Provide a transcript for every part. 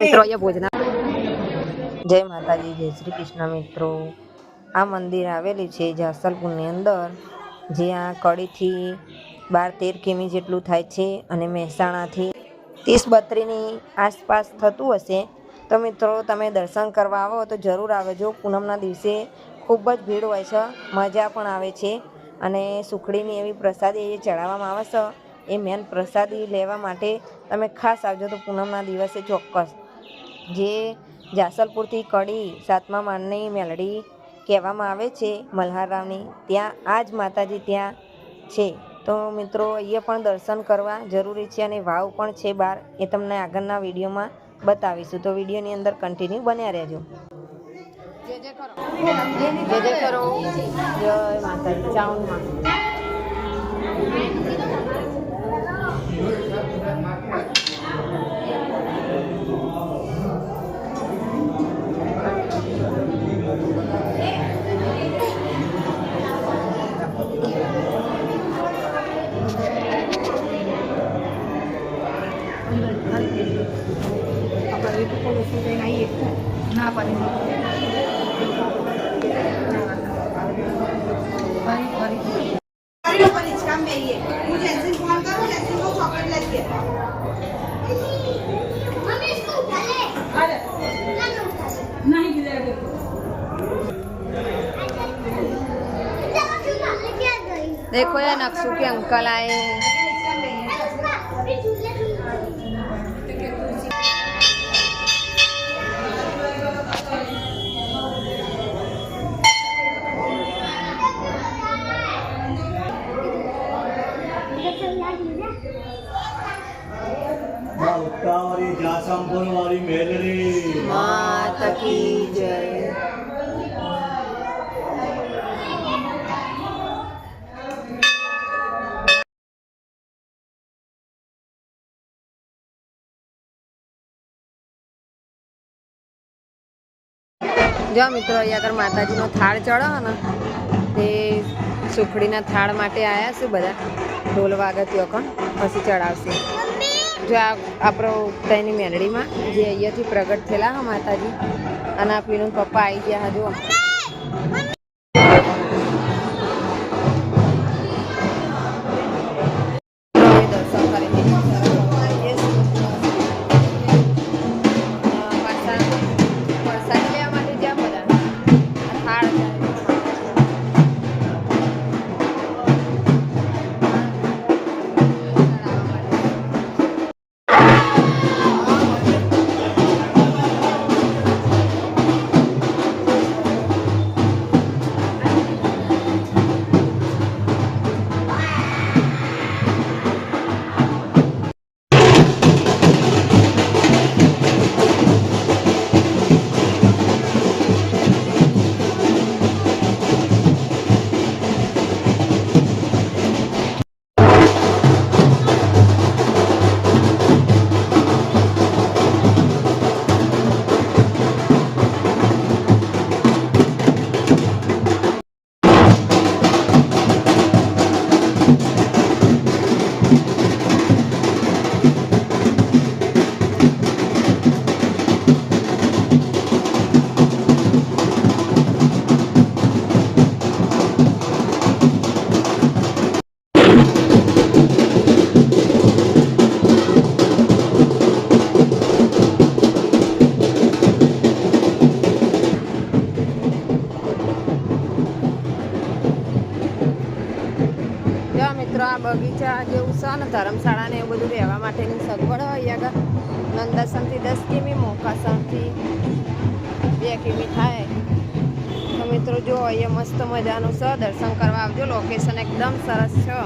મિત્રો અહીંયા ભોજના જય માતાજી, જય શ્રી કૃષ્ણ. મિત્રો આ મંદિર આવેલું છે જાસલપુરની અંદર, જ્યાં કડીથી 12-13 કિમી જેટલું થાય છે અને મહેસાણાથી 30-32ની આસપાસ થતું હશે. તો મિત્રો તમે દર્શન કરવા આવો તો જરૂર આવજો. પૂનમના દિવસે ખૂબ જ ભીડ હોય છે, મજા પણ આવે છે અને સુખડીની એવી પ્રસાદી એ ચડાવવામાં આવે છે. એ મેન પ્રસાદી લેવા માટે તમે ખાસ આવજો તો પૂનમના દિવસે ચોક્કસ. જે જાસલપુરથી કડી 7મા માળની મેલડી કહેવામાં આવે છે મલ્હારરાવની, ત્યાં આ જ માતાજી ત્યાં છે. તો મિત્રો અહીંયા પણ દર્શન કરવા જરૂરી છે અને વાવ પણ છે બહાર, એ તમને આગળના વિડીયોમાં બતાવીશું. તો વિડીયોની અંદર કન્ટિન્યુ બન્યા રહેજો. જય જય કરો, જય માતાજી. ચાઉનમાં ના પડે देखो यार नक्शू के अंकल आए। जासमपुर वाली मेलरी माता की जय। જો મિત્રો અહીંયા આગળ માતાજીનો થાળ ચડે ને તે સુખડીના થાળ માટે આવ્યા છે બધા, ઢોલ વાગતીઓ પણ પછી ચડાવશે. જો આ આપણો તેની મેલડીમાં જે અહીંયાથી પ્રગટ થયેલા હા માતાજી, અને આ પીનું પપ્પા આવી ગયા. જો દર્શન કરીને આ બગીચા જેવું છે ને, ધર્મશાળા ને એવું બધું રહેવા માટેની સગવડ હોય આગળ. નંદાસનથી 10 કિમી, મોકાસનથી 2 કિમી થાય. તો મિત્રો જો અહીંયા મસ્ત મજાનું છે, દર્શન કરવા આવજો. લોકેશન એકદમ સરસ છે.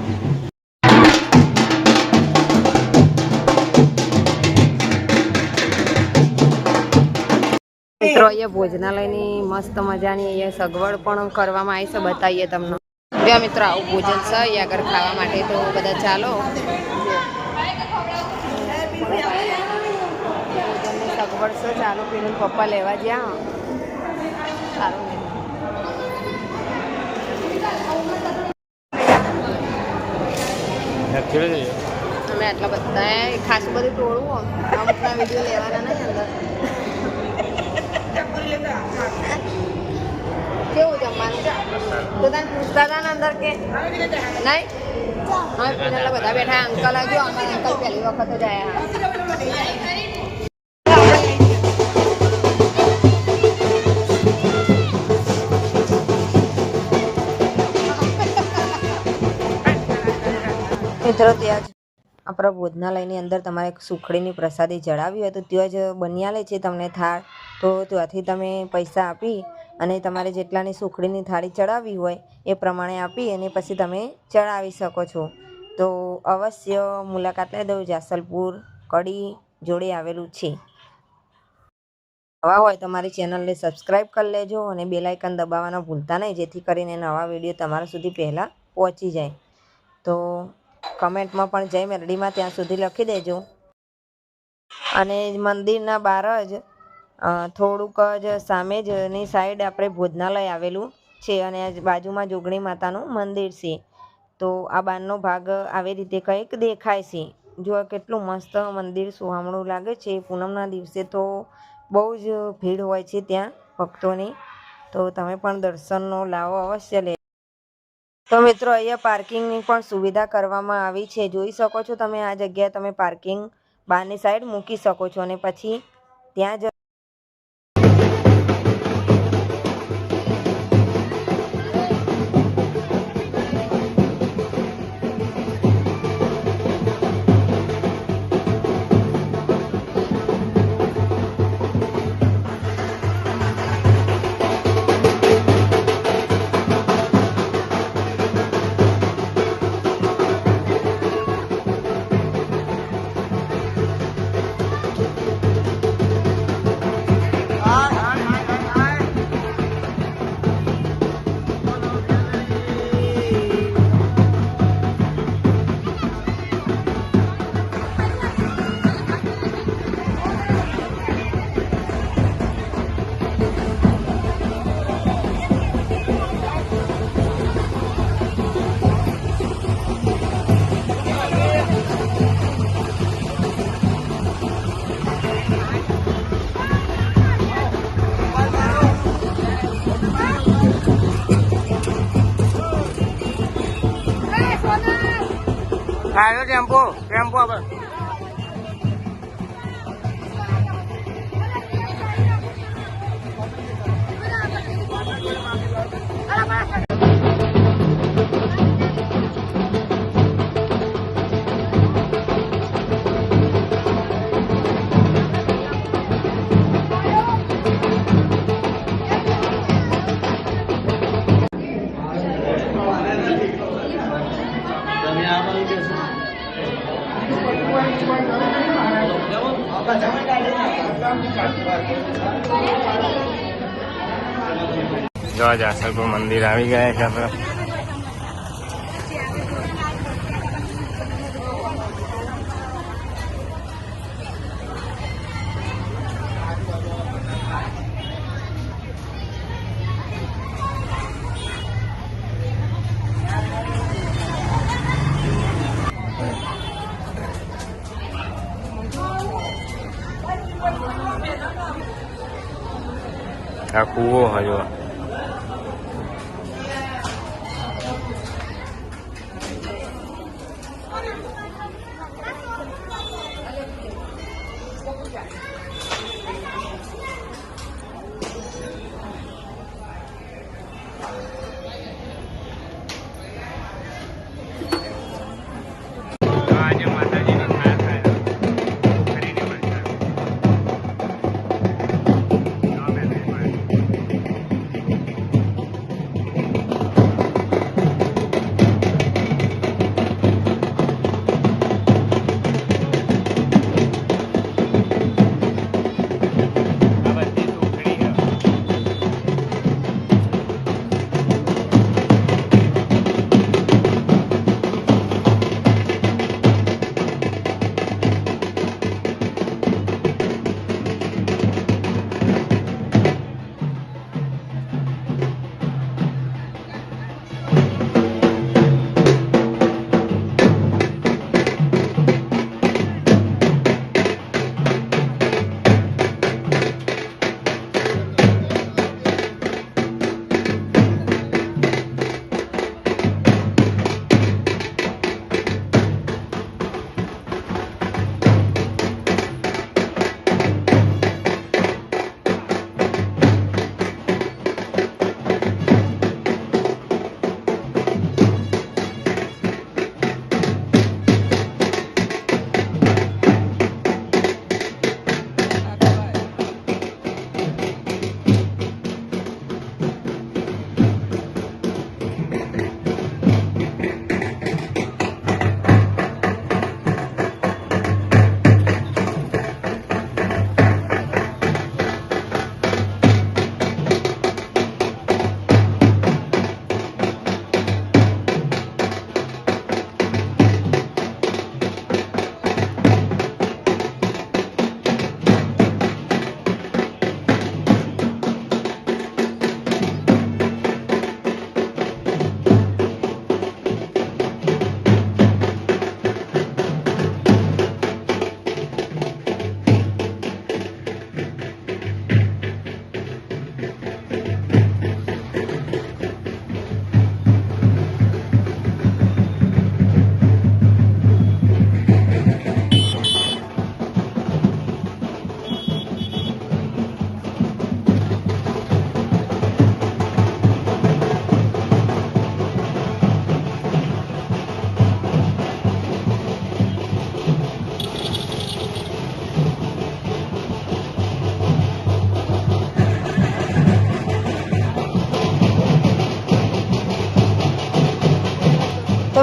મિત્રો અહીંયા ભોજનાલયની મસ્ત મજાની અહીંયા સગવડ પણ કરવામાં આવી છે, બતાવીએ તમને. જો મિત્રો આવું ભોજન છે અહીંયા આગળ ખાવા માટે, તો બધા ચાલો. ભોજનની સગવડ છે, ચાલો. પીનું પપ્પા લેવા જ્યાં સારું અમે આટલા બધા ખાસું બધું ટોળું અમુકના વિડીયો લેવાના નહીં અંદર. કેવું જમવાનું તો તને પૂછતા હતા ને અંદર કે નહીં? હા પેલા બધા બેઠા અંકલ આવજો. અમારા અંકલ પહેલી વખત જ આવ્યા. મિત્રો ત્યાં જ આપણા ભોજનાલયની અંદર તમારે સુખડીની પ્રસાદી ચડાવી હોય તો ત્યાં જ બન્યાલે છે તમને થાળ. તો ત્યાંથી તમે પૈસા આપી અને તમારે જેટલાની સુખડીની થાળી ચડાવવી હોય એ પ્રમાણે આપી અને પછી તમે ચડાવી શકો છો. તો અવશ્ય મુલાકાત લઈ દો. જાસલપુર કડી જોડે આવેલું છે. નવા હોય તમારી ચેનલને સબસ્ક્રાઈબ કરી લેજો અને બેલ આઇકન દબાવવાનું ભૂલતા નહીં, જેથી કરીને નવા વિડીયો તમારા સુધી પહેલાં પહોંચી જાય. તો કમેન્ટમાં પણ જય મેરડીમાં ત્યાં સુધી લખી દેજો. અને મંદિરના બહાર જ થોડુંક જ સામે જ ની સાઈડ આપણે ભોજનાલય આવેલું છે અને બાજુમાં જોગણી માતાનું મંદિર છે. તો આ બહારનો ભાગ આવી રીતે કંઈક દેખાય છે. જો કેટલું મસ્ત મંદિર સુહામણું લાગે છે. પૂનમના દિવસે તો બહુ જ ભીડ હોય છે ત્યાં ભક્તોની. તો તમે પણ દર્શનનો લાવો અવશ્ય લે. તો મિત્રો અહીંયા પાર્કિંગની પણ સુવિધા કરવામાં આવી છે. જોઈ શકો છો તમે આ જગ્યાએ તમે પાર્કિંગ બહારની સાઈડ મૂકી શકો છો અને પછી ત્યાં જ આવ્યો ટેમ્પો આપણે જો જાસલપુર મંદિર આવી ગયા છે આપણે. આ કૂવો હજો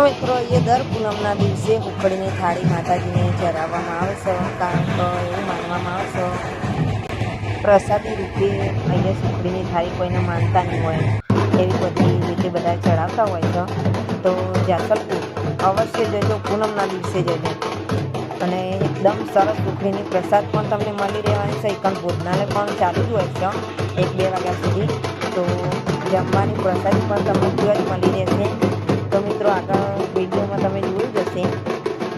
મિત્રો એ દર પૂનમના દિવસે ઉખડીની થાળી માતાજીને ચડાવવામાં આવે છે, કારણ કે એવું માનવામાં આવે છે પ્રસાદી રૂપે અહીંયા સુખડીની થાળી કોઈને માનતા નહીં હોય, એવી બધી રીતે બધા ચડાવતા હોય છે. તો જાસલપુર અવશ્ય જજો, પૂનમના દિવસે જજો. અને એકદમ સરસ સુખડીની પ્રસાદ પણ તમને મળી રહેવાની છે. એકમ ભોજનાલય પણ ચાલુ જ હોય છે 1-2 વાગ્યા સુધી. તો જમવાની પ્રસાદી પણ તમને ત્યાં જ મળી રહેશે. તો મિત્રો આગળ વિડીયોમાં તમે જોયું જ હશે.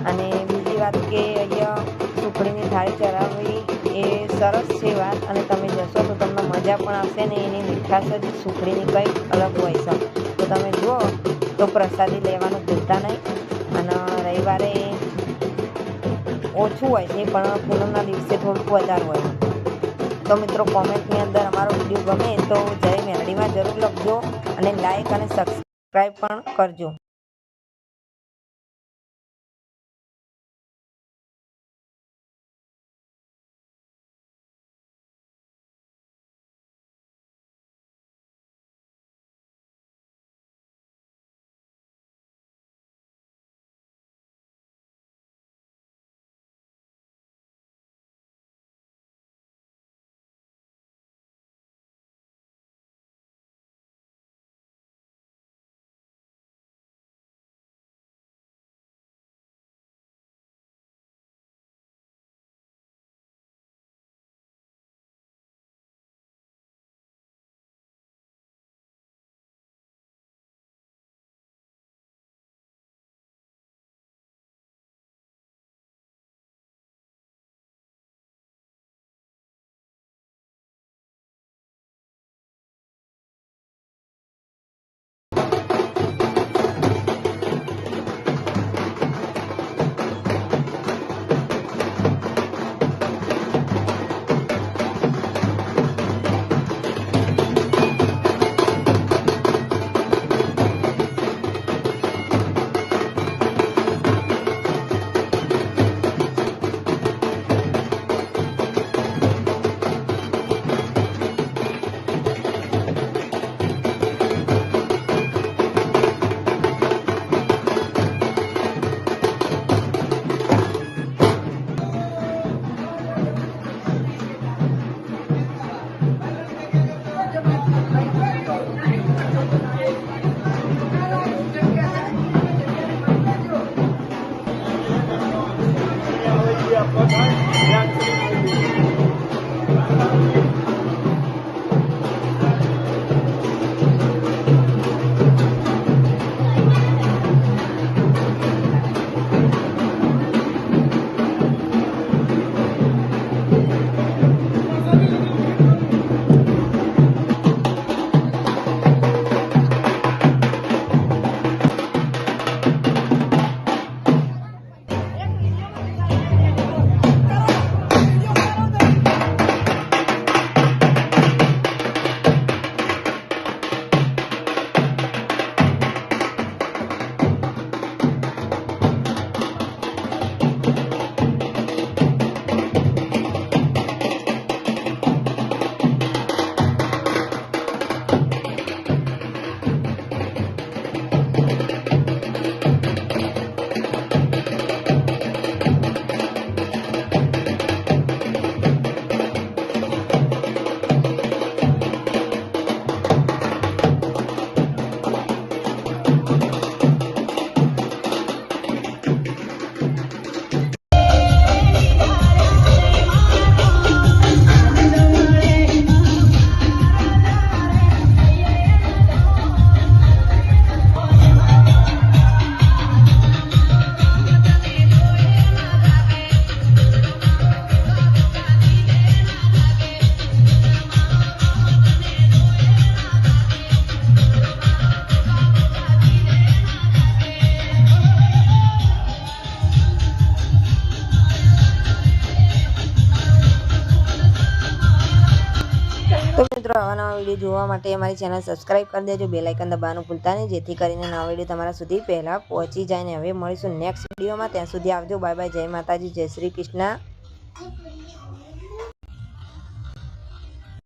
અને બીજી વાત કે અહીંયા સુખડીની થાળી ચડાવવી એ સરસ છે વાત, અને તમે જશો તો તમને મજા પણ આવશે ને એની મીઠાશ જ સુખડીની કંઈક અલગ હોય છે. તો તમે જુઓ તો પ્રસાદી લેવાનું ભૂલતા નહીં. અને રવિવારે ઓછું હોય છે, પણ પૂનમના દિવસે થોડુંક વધારે હોય. તો મિત્રો કોમેન્ટની અંદર અમારો વિડીયો ગમે તો જય મેલડીમાં જરૂર લખજો, અને લાઈક અને સબસ્ક્રાઈબ પણ કરજો. મિત્રો આવા નવા વિડીયો જોવા માટે અમારી ચેનલ સબસ્ક્રાઇબ કરી દેજો, બેલ આઇકન દબાવવાનું ભૂલતા નહીં, જેથી કરીને નવા વિડીયો તમારા સુધી પહેલાં પહોંચી જાય. ને હવે મળીશું નેક્સ્ટ વિડીયોમાં. ત્યાં સુધી આવજો. Bye bye. જય માતાજી, જય શ્રી કૃષ્ણ.